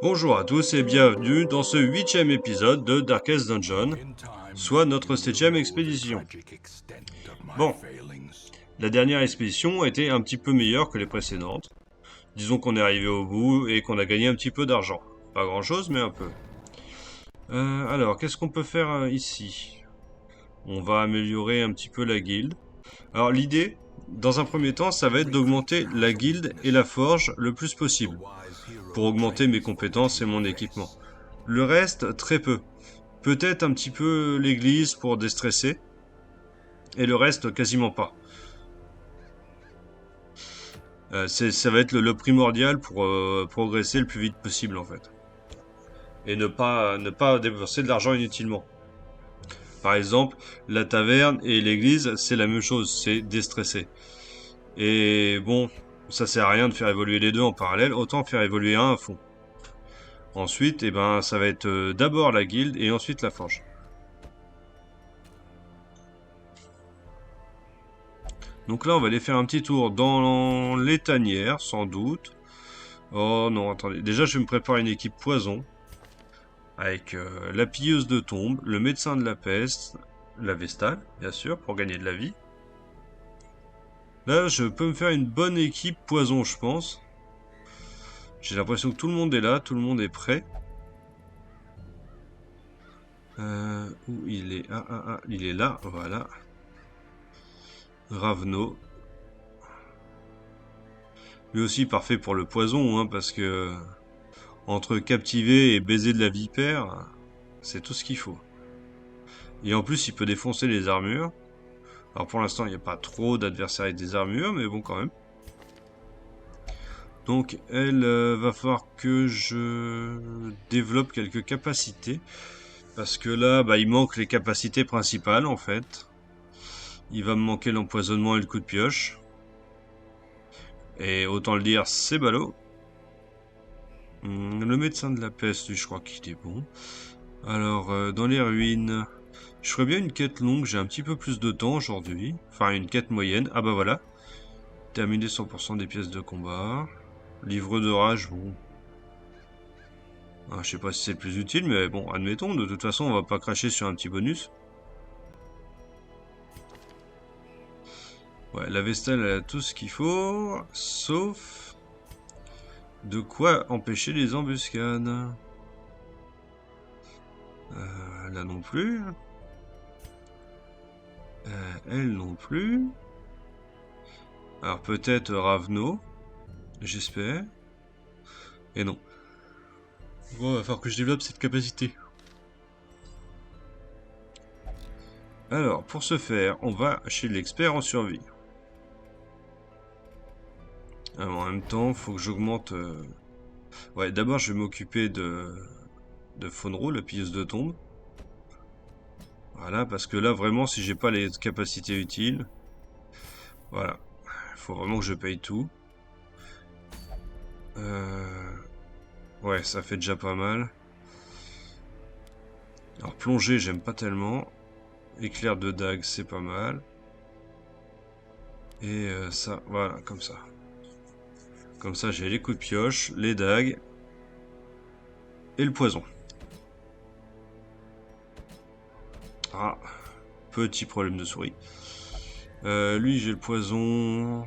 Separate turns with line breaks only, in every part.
Bonjour à tous et bienvenue dans ce 8e épisode de Darkest Dungeon, soit notre 7e expédition. Bon, la dernière expédition a été un petit peu meilleure que les précédentes. Disons qu'on est arrivé au bout et qu'on a gagné un petit peu d'argent. Pas grand chose, mais un peu. Alors, qu'est-ce qu'on peut faire ici? On va améliorer un petit peu la guilde. Alors l'idée, dans un premier temps, ça va être d'augmenter la guilde et la forge le plus possible, pour augmenter mes compétences et mon équipement. Le reste, très peu. Peut-être un petit peu l'église pour déstresser, et le reste, quasiment pas. Ça va être le primordial pour progresser le plus vite possible, en fait. Et ne pas dépenser de l'argent inutilement. Par exemple, la taverne et l'église, c'est la même chose, c'est déstresser. Et bon, ça sert à rien de faire évoluer les deux en parallèle, autant faire évoluer un à fond. Ensuite, eh ben, ça va être d'abord la guilde et ensuite la forge. Donc là, on va aller faire un petit tour dans les tanières, sans doute. Oh non, attendez. Déjà, je vais me préparer une équipe poison. Avec la pilleuse de tombes, le médecin de la peste, la vestale, bien sûr, pour gagner de la vie. Là, je peux me faire une bonne équipe poison, je pense. J'ai l'impression que tout le monde est là, tout le monde est prêt. Où il est? Il est là, voilà. Ravno. Lui aussi parfait pour le poison, hein, parce que entre captiver et baiser de la vipère, c'est tout ce qu'il faut. Et en plus, il peut défoncer les armures. Alors pour l'instant, il n'y a pas trop d'adversaires avec des armures, mais bon quand même. Donc elle va falloir que je développe quelques capacités. Parce que là, bah, il manque les capacités principales en fait. Il va me manquer l'empoisonnement et le coup de pioche. Et autant le dire, c'est ballot. Le médecin de la peste, lui, je crois qu'il est bon. Alors, dans les ruines, je ferais bien une quête longue, j'ai un petit peu plus de temps aujourd'hui. Enfin, une quête moyenne. Ah bah voilà. Terminer 100% des pièces de combat. Livre de rage, bon. Ah, je sais pas si c'est le plus utile, mais bon, admettons. De toute façon, on va pas cracher sur un petit bonus. Ouais, la Vestale, elle a tout ce qu'il faut, sauf de quoi empêcher les embuscades. Là non plus. Elle non plus. Alors peut-être Ravno, j'espère. Et non. Bon, il va falloir que je développe cette capacité. Alors, pour ce faire, on va chez l'expert en survie. Alors, en même temps, faut que j'augmente... Ouais, d'abord, je vais m'occuper de Fonro, la pilleuse de tombe. Voilà, parce que là, vraiment, si j'ai pas les capacités utiles... Voilà. Il faut vraiment que je paye tout. Ouais, ça fait déjà pas mal. Alors, plongée, j'aime pas tellement. Éclair de dague, c'est pas mal. Et ça, voilà, comme ça. Comme ça, j'ai les coups de pioche, les dagues et le poison. Ah, petit problème de souris. Lui, j'ai le poison.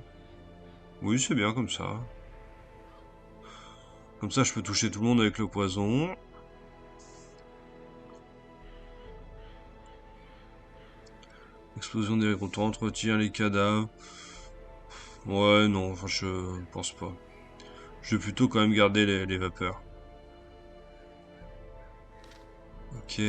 Oui, c'est bien comme ça. Comme ça, je peux toucher tout le monde avec le poison. Explosion des routes, entretient les cadavres. Ouais, non, enfin, je pense pas. Je vais plutôt quand même garder les vapeurs. Ok.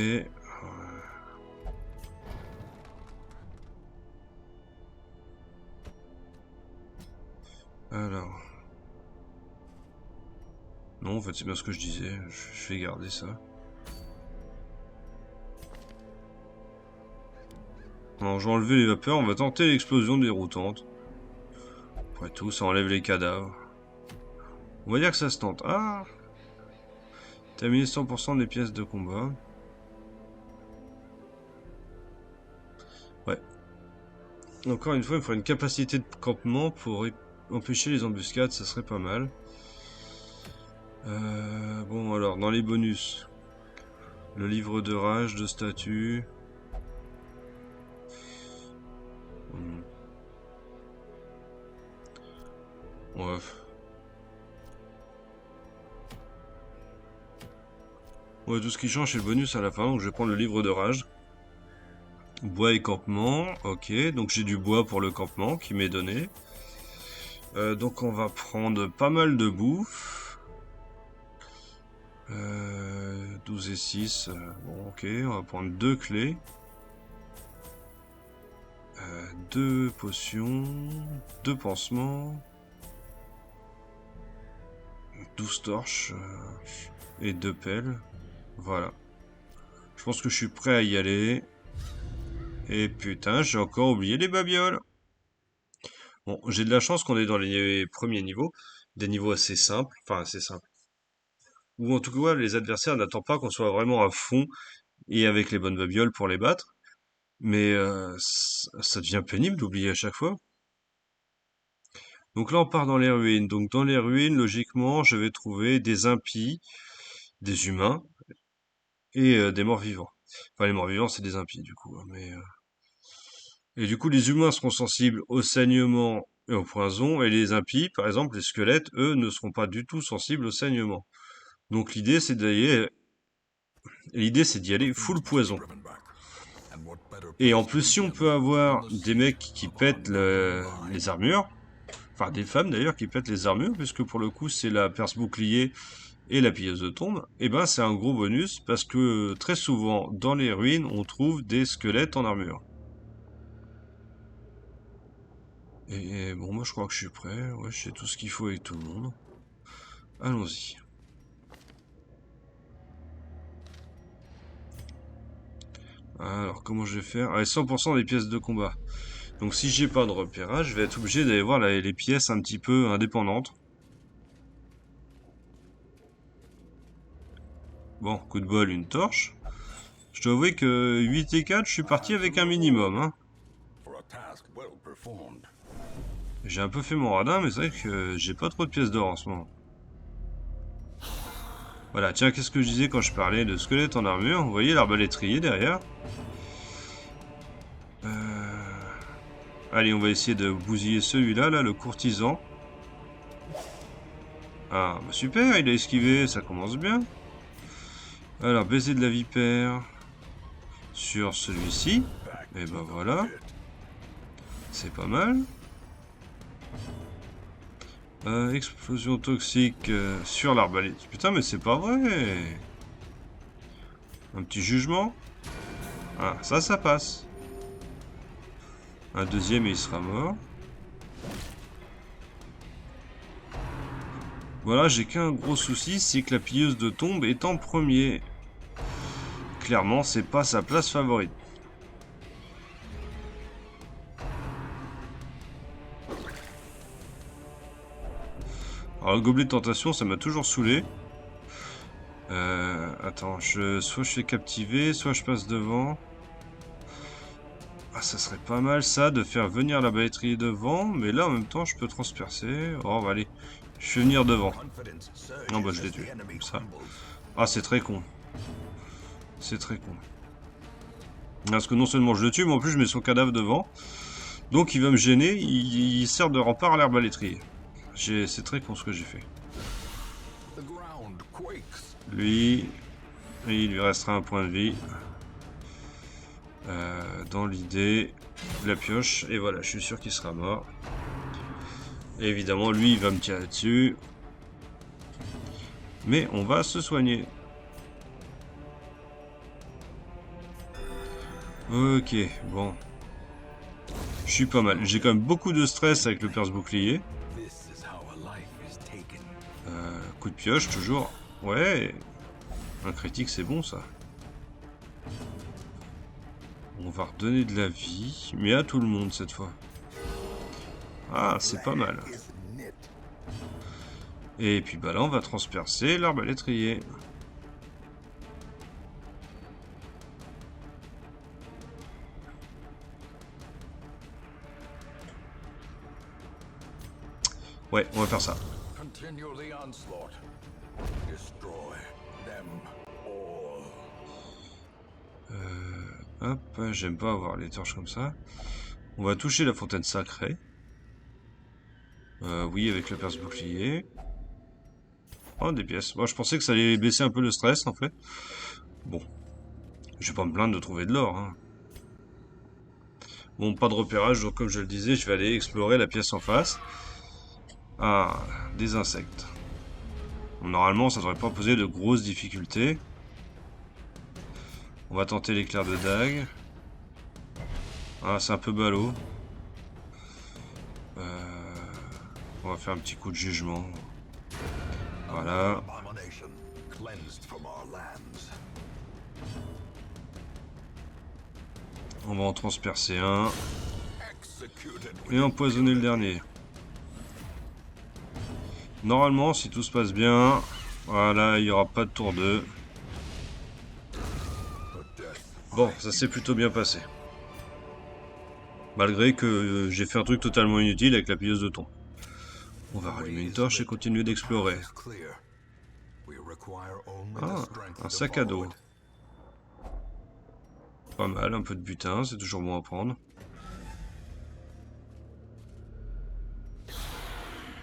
Alors. Non, en fait, c'est bien ce que je disais. Je vais garder ça. Alors, je vais enlever les vapeurs. On va tenter l'explosion déroutante. Après tout, ça enlève les cadavres. On va dire que ça se tente. Ah! Terminer 100% des pièces de combat. Ouais. Encore une fois, il me faudrait une capacité de campement pour empêcher les embuscades. Ça serait pas mal. Bon, Alors, dans les bonus, le livre de rage, de statut. Ouais. Ouais, tout ce qui change, c'est le bonus à la fin, donc je vais prendre le livre de rage. Bois et campement, ok, donc j'ai du bois pour le campement qui m'est donné. Donc on va prendre pas mal de bouffe. 12 et 6, bon ok, on va prendre 2 clés. 2 potions, 2 pansements, 12 torches et 2 pelles. Voilà. Je pense que je suis prêt à y aller. Et putain, j'ai encore oublié les babioles. Bon, j'ai de la chance qu'on est dans les premiers niveaux. Des niveaux assez simples. Enfin, assez simples. Ou en tout cas, les adversaires n'attendent pas qu'on soit vraiment à fond et avec les bonnes babioles pour les battre. Mais ça devient pénible d'oublier à chaque fois. Donc là, on part dans les ruines. Donc dans les ruines, logiquement, je vais trouver des impies, des humains et des morts-vivants. Enfin, les morts-vivants, c'est des impies, du coup. Et du coup, les humains seront sensibles au saignement et au poison, et les impies, par exemple, les squelettes, eux, ne seront pas du tout sensibles au saignement. Donc l'idée, c'est d'y aller full poison. Et en plus, si on peut avoir des mecs qui pètent les armures, enfin des femmes d'ailleurs qui pètent les armures, puisque pour le coup, c'est la perce bouclier et la pilleuse de tombe, et ben c'est un gros bonus, parce que très souvent, dans les ruines, on trouve des squelettes en armure. Et bon, moi je crois que je suis prêt. Ouais, je sais tout ce qu'il faut avec tout le monde. Allons-y. Alors, comment je vais faire? Allez, 100% des pièces de combat. Donc, si j'ai pas de repérage, je vais être obligé d'aller voir les pièces un petit peu indépendantes. Bon, coup de bol, une torche. Je dois avouer que 8 et 4, je suis parti avec un minimum. Hein. J'ai un peu fait mon radin, mais c'est vrai que j'ai pas trop de pièces d'or en ce moment. Voilà, tiens, qu'est-ce que je disais quand je parlais de squelettes en armure? Vous voyez l'arbalétrier derrière? Allez, on va essayer de bousiller celui-là, là, le courtisan. Ah, bah super, il a esquivé, ça commence bien. Alors, baiser de la vipère sur celui-ci. Et ben voilà. C'est pas mal. Explosion toxique sur l'arbalète. Putain, mais c'est pas vrai. Un petit jugement. Ah, ça passe. Un deuxième et il sera mort. Voilà, j'ai qu'un gros souci, c'est que la pilleuse de tombe est en premier. Clairement, c'est pas sa place favorite. Alors, le gobelet de tentation, ça m'a toujours saoulé. Attends, soit je fais captiver, soit je passe devant. Ah, ça serait pas mal ça, de faire venir la baletterie devant, mais là en même temps je peux transpercer. Oh, bah allez, je fais venir devant. Non, bah je l'ai tué, comme ça. Ah, c'est très con. C'est très con. Parce que non seulement je le tue, mais en plus je mets son cadavre devant. Donc il va me gêner, il sert de rempart à l'arbalétrier. C'est très con ce que j'ai fait. Lui, il lui restera un point de vie. Dans l'idée, la pioche, et voilà, je suis sûr qu'il sera mort. Et évidemment, lui, il va me tirer dessus. Mais on va se soigner. Ok, bon. Je suis pas mal. J'ai quand même beaucoup de stress avec le perce-bouclier. Coup de pioche, toujours. Ouais. Un critique, c'est bon, ça. On va redonner de la vie, mais à tout le monde, cette fois. Ah, c'est pas mal. Et puis bah là, on va transpercer l'arbalétrier. Ouais, on va faire ça. Hop, j'aime pas avoir les torches comme ça. On va toucher la fontaine sacrée. Oui, avec le perce-bouclier. Oh, des pièces. Moi, je pensais que ça allait baisser un peu le stress, en fait. Bon. Je vais pas me plaindre de trouver de l'or, hein. Bon, pas de repérage, donc comme je le disais, je vais aller explorer la pièce en face. Ah, des insectes. Bon, normalement, ça devrait pas poser de grosses difficultés. On va tenter l'éclair de dague. Ah, c'est un peu ballot. On va faire un petit coup de jugement. Voilà. On va en transpercer un. Et empoisonner le dernier. Normalement, si tout se passe bien, voilà, il n'y aura pas de tour 2. Bon, ça s'est plutôt bien passé. Malgré que j'ai fait un truc totalement inutile avec la pilleuse de thon. On va rallumer une torche et continuer d'explorer. Ah, un sac à dos. Pas mal, un peu de butin, c'est toujours bon à prendre.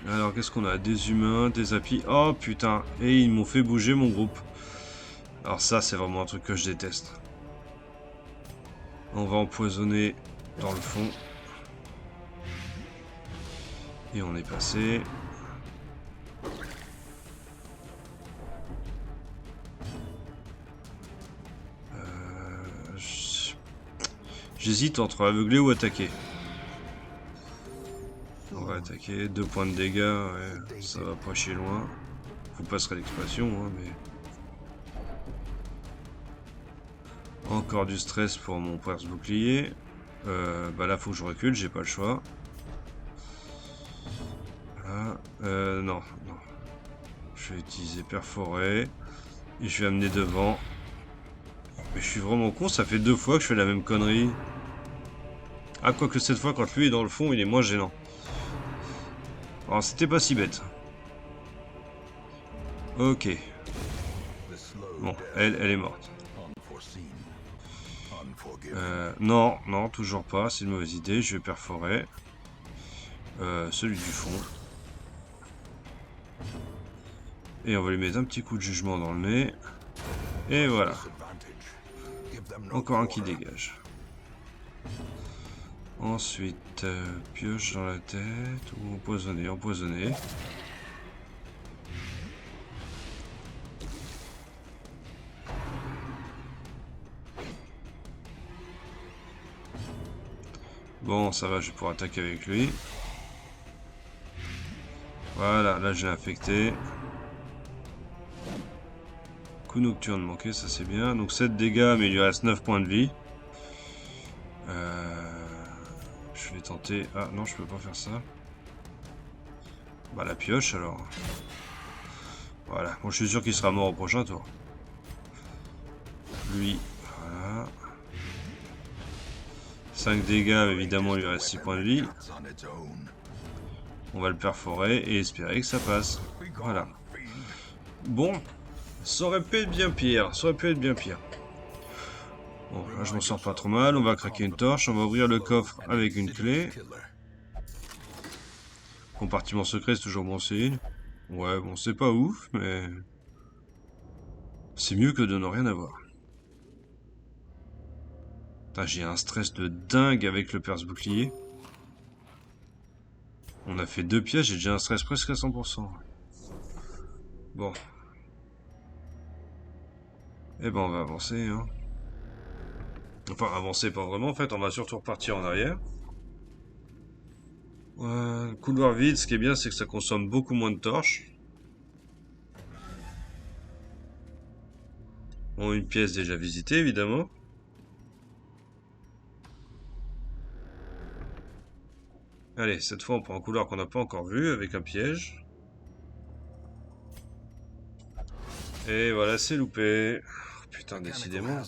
Alors, qu'est-ce qu'on a? Des humains, des apis. Oh putain, et ils m'ont fait bouger mon groupe. Alors ça, c'est vraiment un truc que je déteste. On va empoisonner dans le fond. Et on est passé. J'hésite entre aveugler ou attaquer. On va attaquer, 2 points de dégâts, ouais, ça va pas chier loin. Vous passerez l'expression, hein, mais... Encore du stress pour mon perce-bouclier. Bah là, faut que je recule, j'ai pas le choix. Voilà. Non, non. Je vais utiliser perforer. Et je vais amener devant. Mais je suis vraiment con, ça fait 2 fois que je fais la même connerie. Ah, quoique cette fois, quand lui est dans le fond, il est moins gênant. Alors, c'était pas si bête. Ok. Bon, elle est morte. Non, non, toujours pas. C'est une mauvaise idée. Je vais perforer. Celui du fond. Et on va lui mettre un petit coup de jugement dans le nez. Et voilà. Encore un qui dégage. Ensuite, pioche dans la tête. Ou empoisonner, empoisonner. Bon, ça va, je vais pouvoir attaquer avec lui. Voilà, là j'ai infecté. Coup nocturne manqué, ça c'est bien. Donc 7 dégâts, mais il lui reste 9 points de vie. Je vais tenter... Ah non, je peux pas faire ça. Bah la pioche alors. Voilà, bon je suis sûr qu'il sera mort au prochain tour. Lui, voilà. 5 dégâts, évidemment il lui reste 6 points de vie. On va le perforer et espérer que ça passe. Voilà. Bon, ça aurait pu être bien pire, ça aurait pu être bien pire. Bon, là je m'en sors pas trop mal, on va craquer une torche, on va ouvrir le coffre avec une clé. Compartiment secret, c'est toujours bon signe. Ouais, bon, c'est pas ouf, mais... c'est mieux que de ne rien avoir. J'ai un stress de dingue avec le perce-bouclier. On a fait 2 pièces, j'ai déjà un stress presque à 100%. Bon. Eh ben, on va avancer, hein. Enfin, avancer pas vraiment, en fait, on va surtout repartir en arrière. Couloir vide, ce qui est bien, c'est que ça consomme beaucoup moins de torches. Bon, une pièce déjà visitée, évidemment. Allez, cette fois, on prend un couloir qu'on n'a pas encore vu, avec un piège. Et voilà, c'est loupé. Oh, putain, décidément.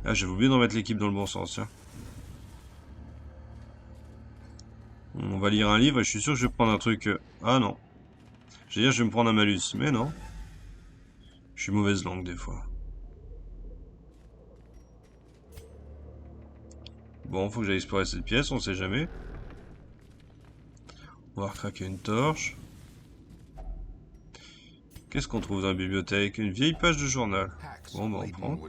Ah, j'ai oublié de remettre l'équipe dans le bon sens, tiens. On va lire un livre et je suis sûr que je vais prendre un truc... Ah non. Je veux dire, je vais me prendre un malus, mais non. Je suis mauvaise langue des fois. Bon, faut que j'aille explorer cette pièce, on sait jamais. On va recraquer une torche. Qu'est-ce qu'on trouve dans la bibliothèque? Une vieille page de journal. Bon, bah on prend.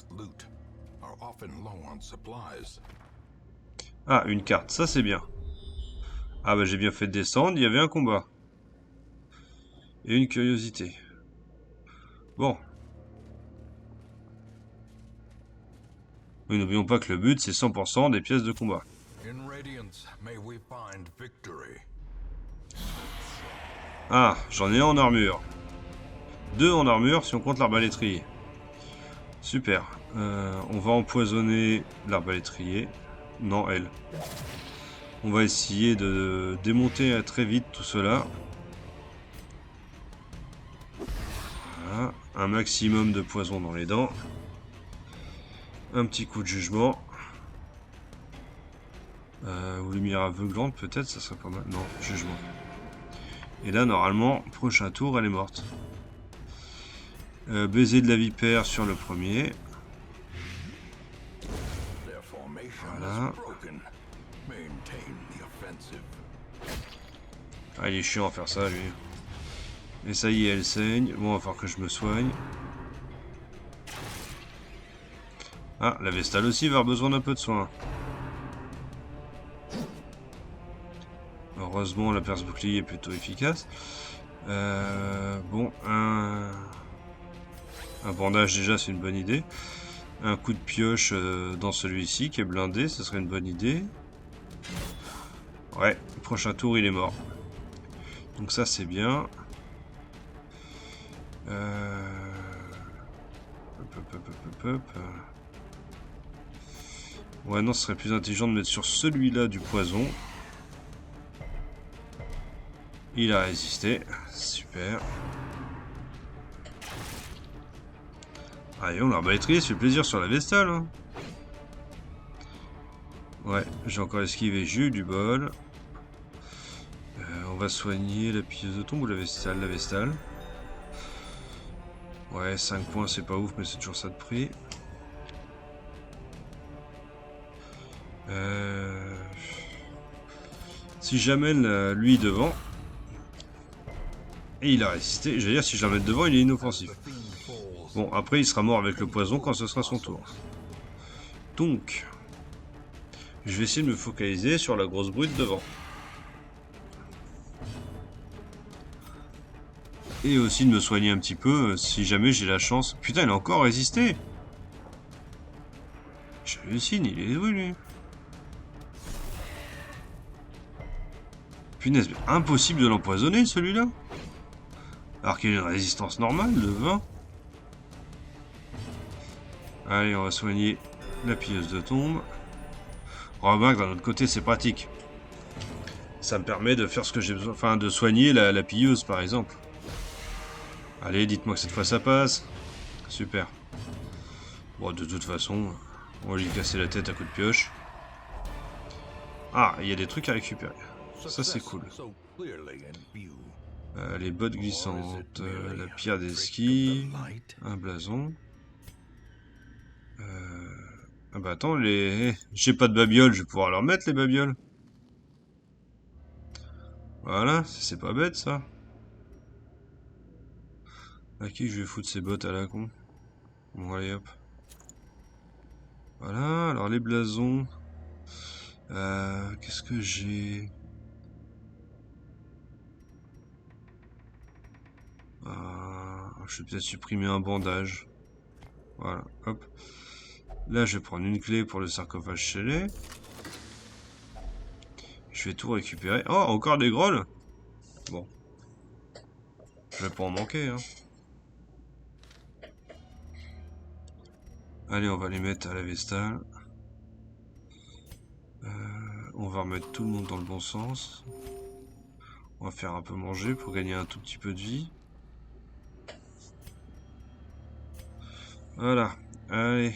Ah, une carte, ça c'est bien. Ah bah j'ai bien fait de descendre, il y avait un combat. Et une curiosité. Bon. Mais n'oublions pas que le but c'est 100% des pièces de combat. Ah, j'en ai un en armure. 2 en armure si on compte l'arbalétrier. Super. On va empoisonner l'arbalétrier. Non, elle. On va essayer de démonter très vite tout cela. Voilà. Un maximum de poison dans les dents. Un petit coup de jugement. Ou lumière aveuglante peut-être, ça serait pas mal. Non, jugement. Et là, normalement, prochain tour, elle est morte. Baiser de la vipère sur le premier. Voilà. Ah, il est chiant à faire ça, lui. Et ça y est, elle saigne. Bon, il va falloir que je me soigne. Ah, la Vestale aussi va avoir besoin d'un peu de soin. Heureusement, la perce bouclier est plutôt efficace. Bon, un bandage déjà, c'est une bonne idée. Un coup de pioche dans celui-ci qui est blindé, ce serait une bonne idée. Ouais, prochain tour, il est mort. Donc ça, c'est bien. Hop. Ouais, non, ce serait plus intelligent de mettre sur celui-là du poison. Il a résisté. Super. Allez, on l'arbalétrier, ça fait plaisir sur la Vestale. Hein. Ouais, j'ai encore esquivé, j'ai eu du bol. On va soigner la pieuse de tombe ou la Vestale? La Vestale. Ouais, 5 points, c'est pas ouf, mais c'est toujours ça de prix. Si j'amène lui devant, et il a résisté, j'allais dire si je l'amène devant, il est inoffensif. Bon, après il sera mort avec le poison quand ce sera son tour. Donc, je vais essayer de me focaliser sur la grosse brute devant. Et aussi de me soigner un petit peu si jamais j'ai la chance. Putain, il a encore résisté. J'hallucine, il est où lui? Punaise, impossible de l'empoisonner celui-là. Alors qu'il a une résistance normale de 20. Allez, on va soigner la pilleuse de tombe. Remarque, d'un autre côté, c'est pratique. Ça me permet de faire ce que j'ai besoin. Enfin, de soigner la pilleuse, par exemple. Allez, dites-moi que cette fois ça passe. Super. Bon, de toute façon, on va lui casser la tête à coups de pioche. Ah, il y a des trucs à récupérer. Ça, c'est cool. Les bottes glissantes, la pierre des skis, un blason. Ah bah attends, j'ai pas de babioles, je vais pouvoir leur mettre les babioles. Voilà, c'est pas bête ça. À qui je vais foutre ces bottes à la con? Bon, allez hop. Voilà, alors les blasons. Qu'est-ce que j'ai? Je vais peut-être supprimer un bandage. Voilà, hop. Là, je vais prendre une clé pour le sarcophage scellé. Je vais tout récupérer. Oh, encore des grolles? Bon. Je vais pas en manquer, hein. Allez, on va les mettre à la Vestale. On va remettre tout le monde dans le bon sens. On va faire un peu manger pour gagner un tout petit peu de vie. Voilà. Allez.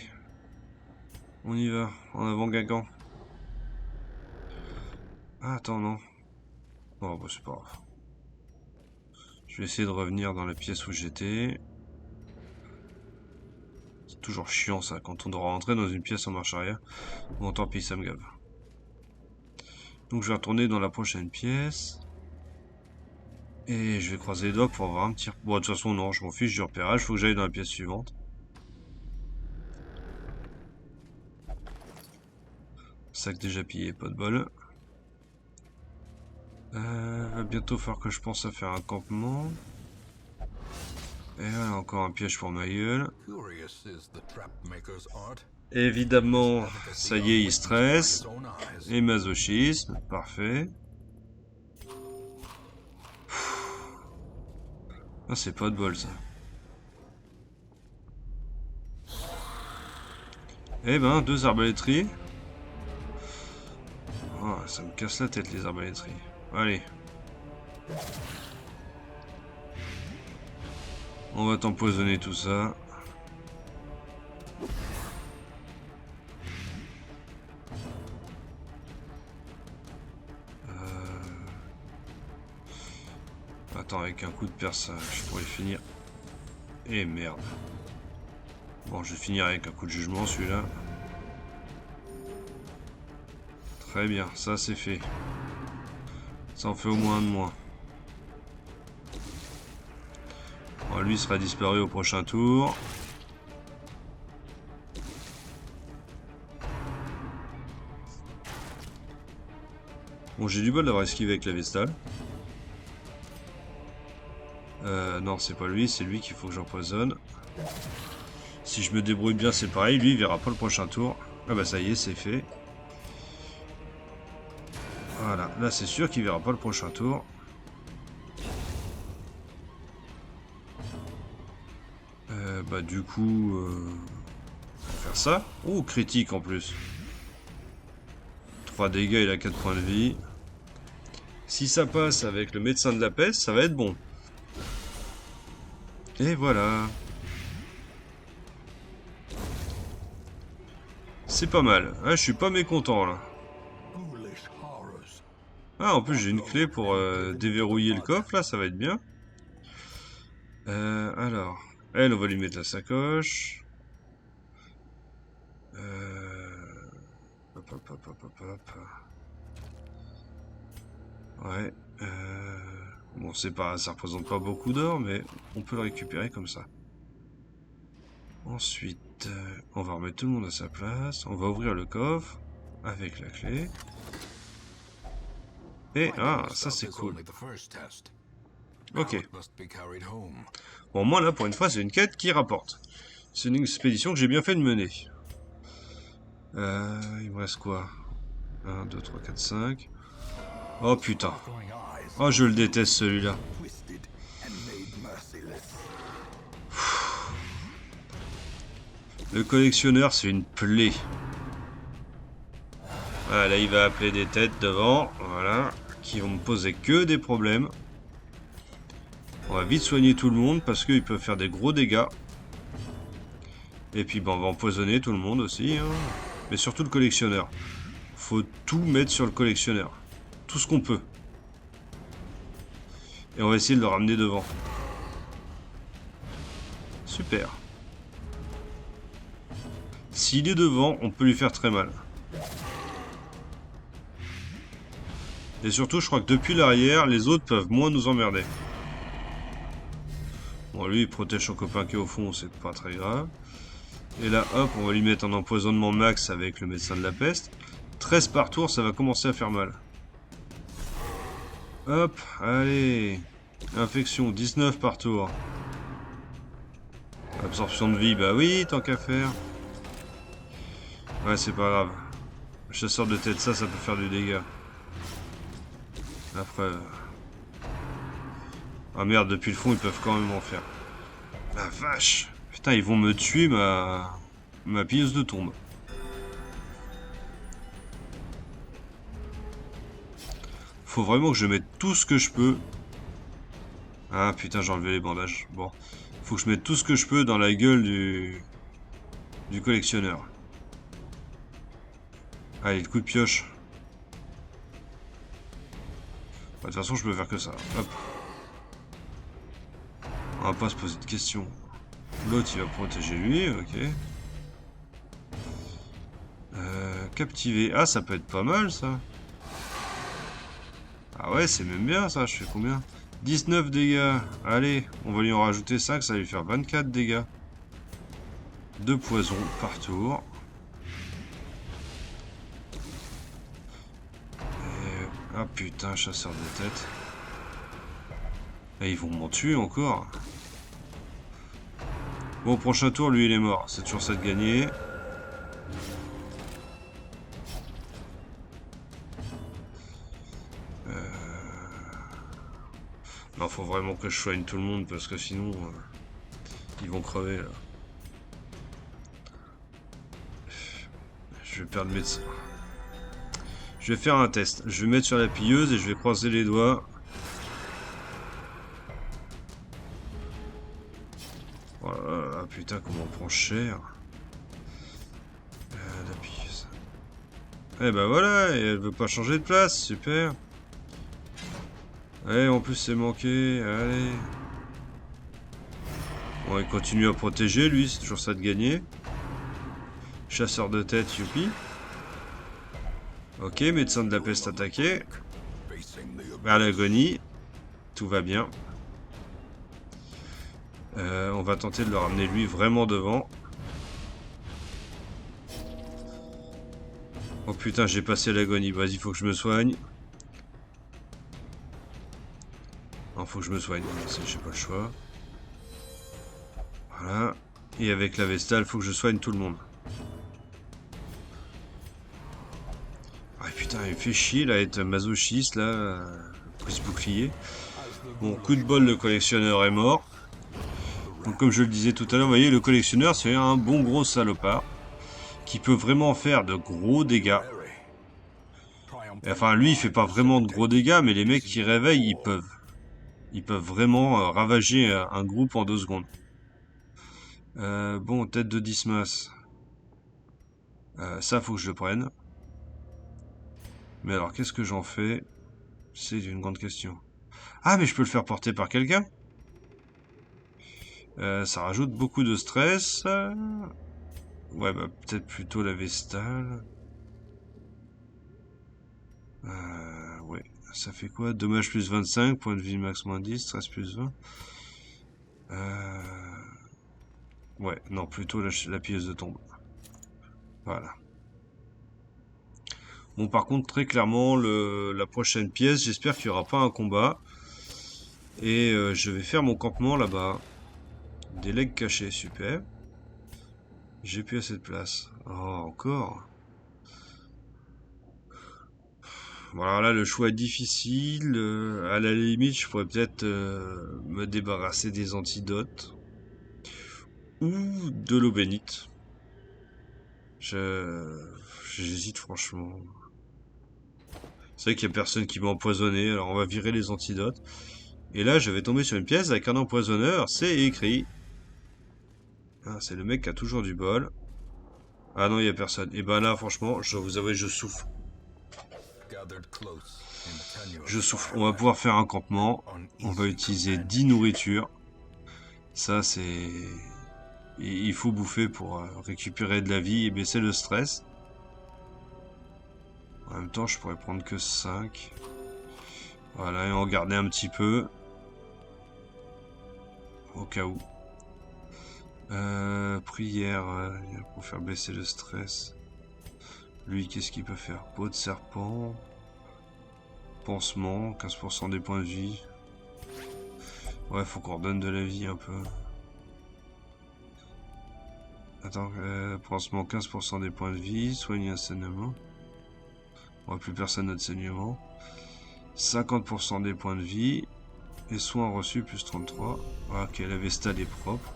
On y va. En avant Guingamp. Ah, attends, non. Bon, bah, c'est pas grave. Je Je vais essayer de revenir dans la pièce où j'étais. C'est toujours chiant ça, quand on doit rentrer dans une pièce en marche arrière. Bon, tant pis, ça me gave. Donc je vais retourner dans la prochaine pièce. Et je vais croiser les doigts pour avoir un petit... Bon, de toute façon, non, je m'en fiche du repérage. Faut que j'aille dans la pièce suivante. Sac déjà pillé, pas de bol. Va bientôt falloir que je pense à faire un campement. Et voilà, encore un piège pour ma gueule. Évidemment, ça y est, il stresse. Et masochisme, parfait. Ah, c'est pas de bol, ça. Eh ben, 2 arbalétries. Oh, ça me casse la tête, les arbalétries. Allez. On va t'empoisonner tout ça. Attends, avec un coup de perce, je pourrais finir. Et merde. Bon, je vais finir avec un coup de jugement, celui-là. Très bien, ça c'est fait. Ça en fait au moins un de moins. Bon, lui sera disparu au prochain tour. Bon, j'ai du bol d'avoir esquivé avec la Vestale. Non, c'est pas lui, c'est lui qu'il faut que j'empoisonne. Si je me débrouille bien, c'est pareil. Lui, il verra pas le prochain tour. Ah bah ça y est, c'est fait. Voilà, là c'est sûr qu'il verra pas le prochain tour. Bah du coup... on va faire ça. Oh, critique en plus. 3 dégâts, il a 4 points de vie. Si ça passe avec le médecin de la peste, ça va être bon. Et voilà. C'est pas mal. Ah, je suis pas mécontent là. Ah, en plus j'ai une clé pour déverrouiller le coffre, là, ça va être bien. Alors, elle, on va lui mettre la sacoche. Hop, hop, hop, hop, hop, hop. Ouais. Bon, c'est pas, ça représente pas beaucoup d'or, mais on peut le récupérer comme ça. Ensuite, on va remettre tout le monde à sa place. On va ouvrir le coffre avec la clé. Et ah, ça c'est cool. Ok. Bon, moi là, pour une fois, c'est une quête qui rapporte. C'est une expédition que j'ai bien fait de mener. Il me reste quoi? 1, 2, 3, 4, 5. Oh putain. Oh, je le déteste celui-là. Le collectionneur, c'est une plaie. Voilà, là, il va appeler des têtes devant. Voilà. Qui vont me poser que des problèmes. On va vite soigner tout le monde parce qu'ils peuvent faire des gros dégâts. Et puis, ben, on va empoisonner tout le monde aussi. Hein. Mais surtout le collectionneur. Faut tout mettre sur le collectionneur. Tout ce qu'on peut. Et on va essayer de le ramener devant. Super. S'il est devant, on peut lui faire très mal. Et surtout, je crois que depuis l'arrière, les autres peuvent moins nous emmerder. Bon, lui, il protège son copain qui est au fond, c'est pas très grave. Et là, hop, on va lui mettre un empoisonnement max avec le médecin de la peste. 13 par tour, ça va commencer à faire mal. Hop, allez. Infection, 19 par tour. Absorption de vie, bah oui, tant qu'à faire. Ouais, c'est pas grave. Chasseur de tête, ça peut faire du dégât. Après... Ah merde, depuis le fond, ils peuvent quand même en faire. La vache. Putain, ils vont me tuer ma pilleuse de tombe. Faut vraiment que je mette tout ce que je peux. Ah putain, j'ai enlevé les bandages. Bon. Faut que je mette tout ce que je peux dans la gueule du collectionneur. Allez, le coup de pioche. De toute façon, je peux faire que ça. Hop. On va pas se poser de questions. L'autre, il va protéger lui, ok. Captiver. Ah, ça peut être pas mal, ça. Ah ouais, c'est même bien, ça. Je fais combien? 19 dégâts. Allez, on va lui en rajouter 5, ça va lui faire 24 dégâts. 2 poisons par tour. Ah putain, chasseur de tête. Et ils vont m'en tuer encore. Bon, prochain tour, lui, il est mort. C'est toujours ça de gagner. Non, faut vraiment que je soigne tout le monde parce que sinon, ils vont crever là. Je vais perdre médecin. Je vais faire un test. Je vais mettre sur la pilleuse et je vais croiser les doigts. Oh là là, putain, comment on prend cher. La pilleuse. Eh ben voilà, et elle veut pas changer de place, super. Allez, en plus c'est manqué, allez. Bon, il continue à protéger, lui, c'est toujours ça de gagner. Chasseur de tête, youpi. Ok, médecin de la peste attaqué. Vers l'agonie. Tout va bien. On va tenter de le ramener lui vraiment devant. Oh putain, j'ai passé l'agonie. Vas-y, faut que je me soigne. Non, faut que je me soigne. J'ai pas le choix. Voilà. Et avec la Vestale, faut que je soigne tout le monde. Ah putain, il me fait chier là, être masochiste là. Prise bouclier. Bon, coup de bol, le collectionneur est mort. Donc comme je le disais tout à l'heure, vous voyez, le collectionneur, c'est un bon gros salopard. Qui peut vraiment faire de gros dégâts. Et enfin, lui, il fait pas vraiment de gros dégâts, mais les mecs qui réveillent, ils peuvent. Ils peuvent vraiment ravager un groupe en 2 secondes. Bon, tête de Dismas. Ça, faut que je le prenne. Mais alors, qu'est-ce que j'en fais? C'est une grande question. Ah, mais je peux le faire porter par quelqu'un? Ça rajoute beaucoup de stress. Ouais, bah, peut-être plutôt la Vestale. Ouais. Ça fait quoi? Dommage plus 25, point de vie max moins 10, stress plus 20. Ouais, non, plutôt la pilleuse de tombe. Voilà. Bon, par contre, très clairement, la prochaine pièce, j'espère qu'il n'y aura pas un combat. Et je vais faire mon campement là-bas. Des legs cachés, super. J'ai plus assez de place. Oh, encore. Voilà, là, le choix est difficile. À la limite, je pourrais peut-être me débarrasser des antidotes. Ou de l'eau bénite. J'hésite franchement. C'est vrai qu'il n'y a personne qui m'a empoisonné, alors on va virer les antidotes. Et là, je vais tomber sur une pièce avec un empoisonneur, c'est écrit. Ah, c'est le mec qui a toujours du bol. Ah non, il n'y a personne. Et ben là, franchement, je dois vous avouer, je souffre. Je souffre. On va pouvoir faire un campement. On va utiliser 10 nourritures. Ça, c'est... Il faut bouffer pour récupérer de la vie et baisser le stress. En même temps, je pourrais prendre que 5. Voilà, et en garder un petit peu. Au cas où. Prière pour faire baisser le stress. Lui, qu'est-ce qu'il peut faire? Peau de serpent. Pansement, 15% des points de vie. Ouais, faut qu'on redonne de la vie un peu. Attends, pansement, 15% des points de vie. Soigne un saignement. Ouais, plus personne n'a de saignement. 50% des points de vie. Et soins reçus, plus 33. Ok, la Vestale est propre.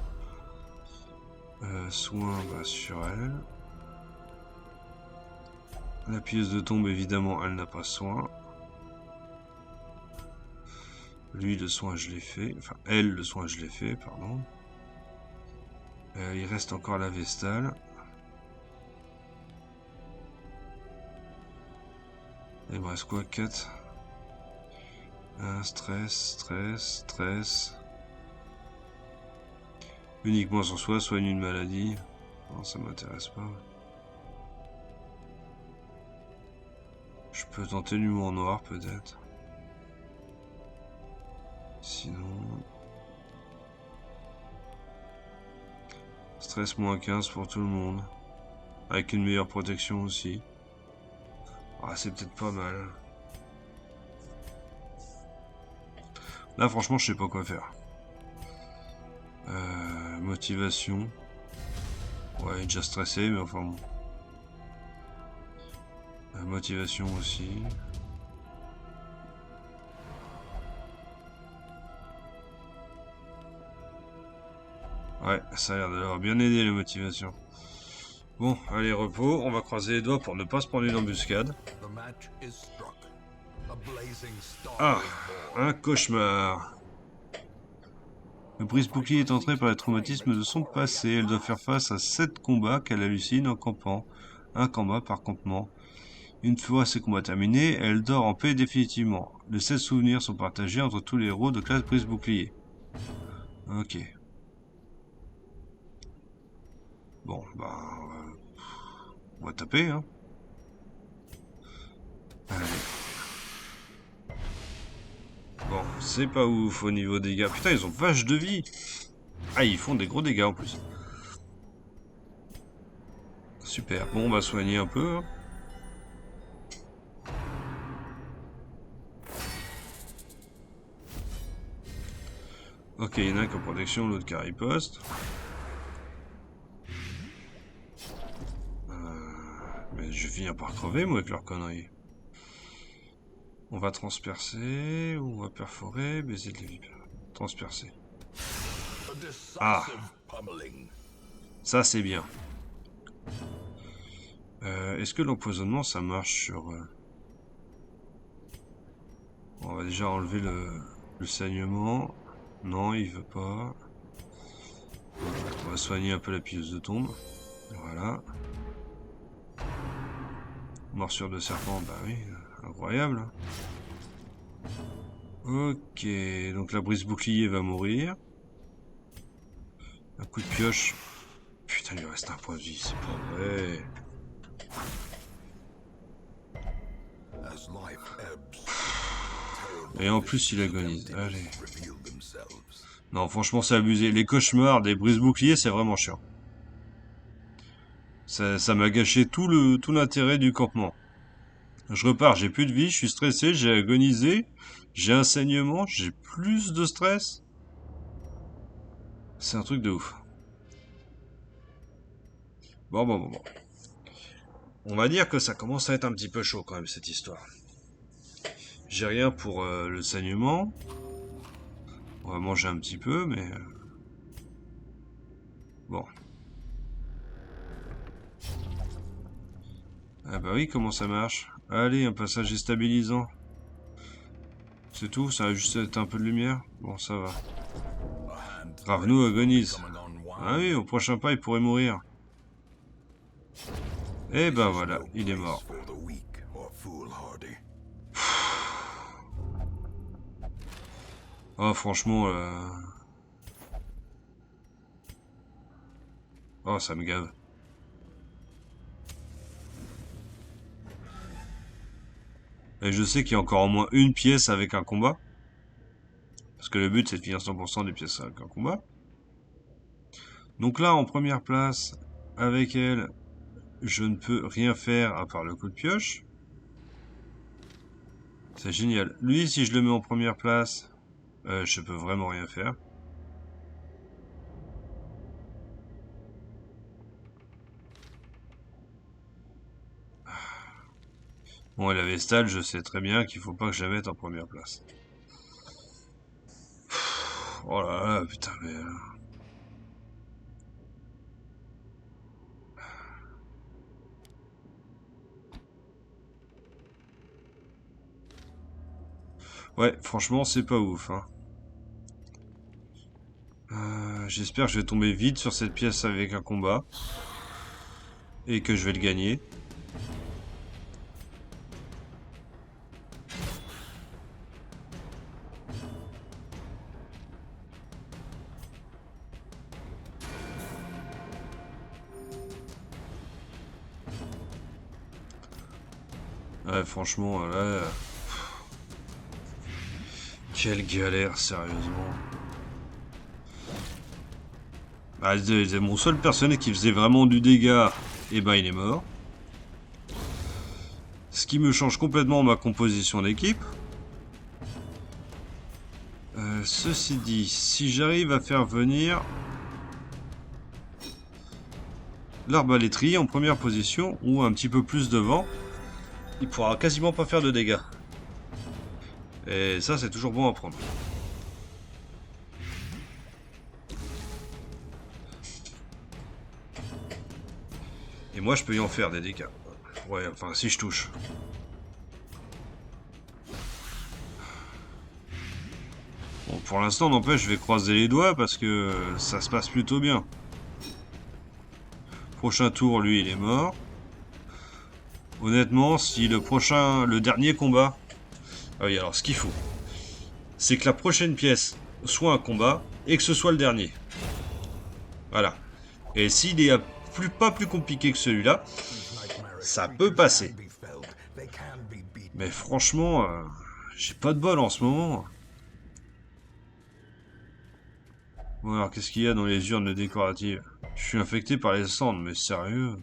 Soins bah, sur elle. La pieuse de tombe, évidemment, elle n'a pas soin. Lui, le soin, je l'ai fait. Enfin, elle, le soin, je l'ai fait, pardon. Il reste encore la Vestale. Il me reste quoi? 4. Stress, stress, stress. Uniquement sur soi, soigne une maladie. Non, ça m'intéresse pas. Je peux tenter l'humour noir, peut-être. Sinon... Stress moins 15 pour tout le monde. Avec une meilleure protection aussi. Ah, c'est peut-être pas mal. Là, franchement, je sais pas quoi faire. Motivation. Ouais, déjà stressé, mais enfin bon. Motivation aussi. Ouais, ça a l'air d'avoir bien aidé la motivation. Bon, allez, repos. On va croiser les doigts pour ne pas se prendre une embuscade. Ah, un cauchemar. Le brise-bouclier est entré par les traumatismes de son passé. Elle doit faire face à 7 combats qu'elle hallucine en campant. Un combat par campement. Une fois ces combats terminés, elle dort en paix définitivement. Les 7 souvenirs sont partagés entre tous les héros de classe brise-bouclier. Ok. Bon, bah... on va taper, hein. Allez. Bon, c'est pas ouf au niveau dégâts. Putain, ils ont vache de vie. Ah, ils font des gros dégâts en plus. Super. Bon, on va soigner un peu, hein. Ok, il y en a un qui a protection, l'autre qui a riposte. Mais je vais finir par crever, moi, avec leur connerie. On va transpercer, ou on va perforer, baiser de la vipère. Transpercer. Ah, ça c'est bien. Est-ce que l'empoisonnement, ça marche sur... On va déjà enlever le saignement. Non, il veut pas. On va soigner un peu la pieuse de tombe. Voilà. Morsure de serpent, bah oui, incroyable. Ok, donc la brise bouclier va mourir. Un coup de pioche. Putain, il lui reste un point de vie, c'est pas vrai. Et en plus, il agonise. Allez. Non, franchement, c'est abusé. Les cauchemars des brise-boucliers, c'est vraiment chiant. Ça m'a gâché tout l'intérêt du campement. Je repars, j'ai plus de vie, je suis stressé, j'ai agonisé, j'ai un saignement, j'ai plus de stress. C'est un truc de ouf. Bon. On va dire que ça commence à être un petit peu chaud quand même, cette histoire. J'ai rien pour le saignement. On va manger un petit peu, mais... bon. Ah bah oui, comment ça marche? Allez, un passage déstabilisant. C'est tout, ça va juste être un peu de lumière. Bon, ça va. Ravnou agonise. Ah oui, au prochain pas, il pourrait mourir. Et ben voilà, il est mort. Oh, franchement... oh, ça me gave. Et je sais qu'il y a encore au moins une pièce avec un combat. Parce que le but, c'est de finir 100% des pièces avec un combat. Donc là, en première place, avec elle, je ne peux rien faire à part le coup de pioche. C'est génial. Lui, si je le mets en première place, je peux vraiment rien faire. Bon, et la Vestale, je sais très bien qu'il faut pas que je la mette en première place. Oh là là, putain, mais... ouais, franchement, c'est pas ouf, hein. J'espère que je vais tomber vite sur cette pièce avec un combat. Et que je vais le gagner. Ouais, franchement, là... Quelle galère, sérieusement. Bah, mon seul personnage qui faisait vraiment du dégât, et ben il est mort. Ce qui me change complètement ma composition d'équipe. Ceci dit, si j'arrive à faire venir l'arbalétrier en première position, ou un petit peu plus devant, il pourra quasiment pas faire de dégâts. Et ça, c'est toujours bon à prendre. Et moi, je peux y en faire des dégâts. Ouais, enfin, si je touche. Bon, pour l'instant, n'empêche, je vais croiser les doigts parce que ça se passe plutôt bien. Prochain tour, lui, il est mort. Honnêtement, si le dernier combat... Ah oui, alors, ce qu'il faut, c'est que la prochaine pièce soit un combat et que ce soit le dernier. Voilà. Et s'il est pas plus compliqué que celui-là, ça peut passer. Mais franchement, j'ai pas de bol en ce moment. Bon alors, qu'est-ce qu'il y a dans les urnes décoratives? Je suis infecté par les cendres, mais sérieux?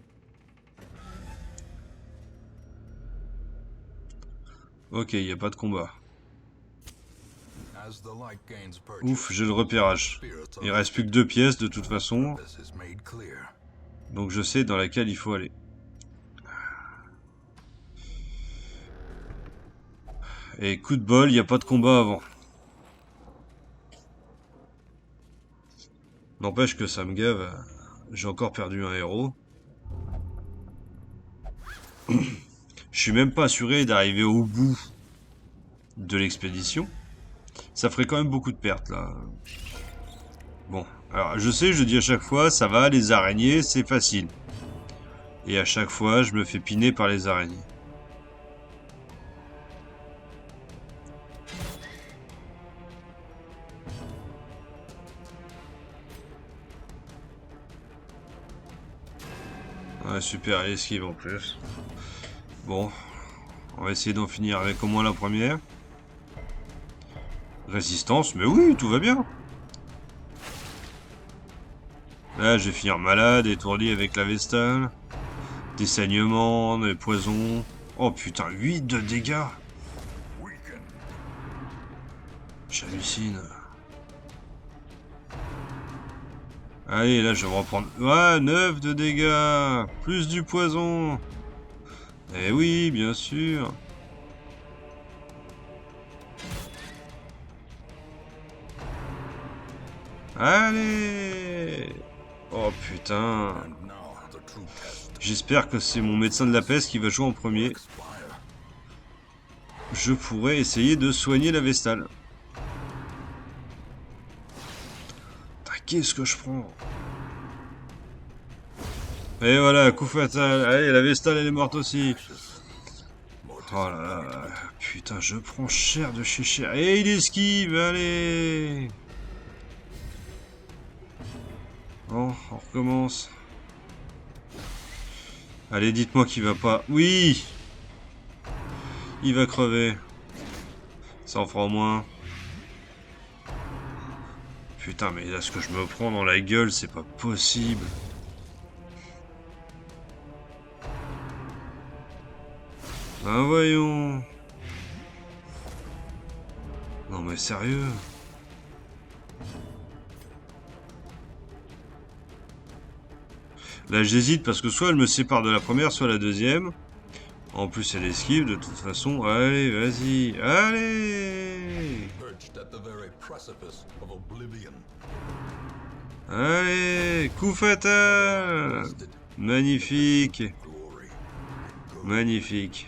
Ok, il n'y a pas de combat. Ouf, j'ai le repérage. Il reste plus que 2 pièces de toute façon. Donc je sais dans laquelle il faut aller. Et coup de bol, il n'y a pas de combat avant. N'empêche que ça me gave. J'ai encore perdu un héros. Je suis même pas assuré d'arriver au bout de l'expédition. Ça ferait quand même beaucoup de pertes là. Bon, alors je sais, je dis à chaque fois, ça va, les araignées, c'est facile. Et à chaque fois, je me fais piner par les araignées. Ouais, super, elle esquive en plus. Bon, on va essayer d'en finir avec au moins la première. Résistance, mais oui, tout va bien. Là, je vais finir malade, étourdi avec la Vestale. Des saignements, des poisons. Oh putain, 8 de dégâts. J'hallucine. Allez, là, je vais me reprendre... Ouais, 9 de dégâts. Plus du poison. Eh oui, bien sûr. Allez. Oh putain. J'espère que c'est mon médecin de la peste qui va jouer en premier. Je pourrais essayer de soigner la Vestale. Qu'est-ce que je prends? Et voilà, coup fatal. Allez, la Vestale, elle est morte aussi. Oh là là. Putain, je prends cher de chez cher. Et il esquive, allez. Bon, on recommence. Allez, dites-moi qu'il va pas... Oui! Il va crever. Ça en fera au moins. Putain, mais là, ce que je me prends dans la gueule, c'est pas possible. Ben voyons. Non mais sérieux. Là j'hésite parce que soit elle me sépare de la première, soit la deuxième. En plus elle esquive de toute façon. Allez, vas-y. Allez. Allez, coup fatal. Magnifique. Magnifique.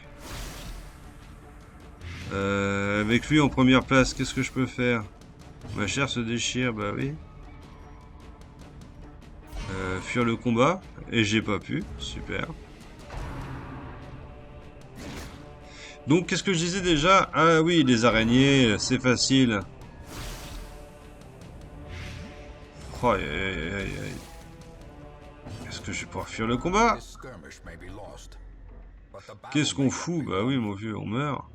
Avec lui en première place, qu'est-ce que je peux faire? Ma chair se déchire, bah oui. Fuir le combat, et j'ai pas pu, super. Donc qu'est-ce que je disais déjà? Ah oui, les araignées, c'est facile. Oh, aïe, aïe, aïe. Est-ce que je vais pouvoir fuir le combat? Qu'est-ce qu'on fout? Bah oui, mon vieux, on meurt.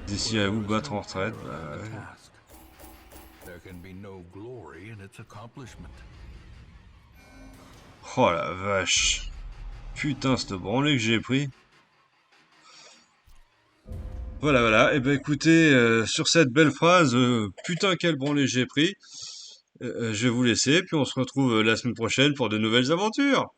Désirez-vous battre en retraite? Bah ouais. Oh la vache. Putain, cette branlée que j'ai pris. Voilà, voilà. Et ben écoutez, sur cette belle phrase, putain quelle branlée j'ai pris, je vais vous laisser, puis on se retrouve la semaine prochaine pour de nouvelles aventures.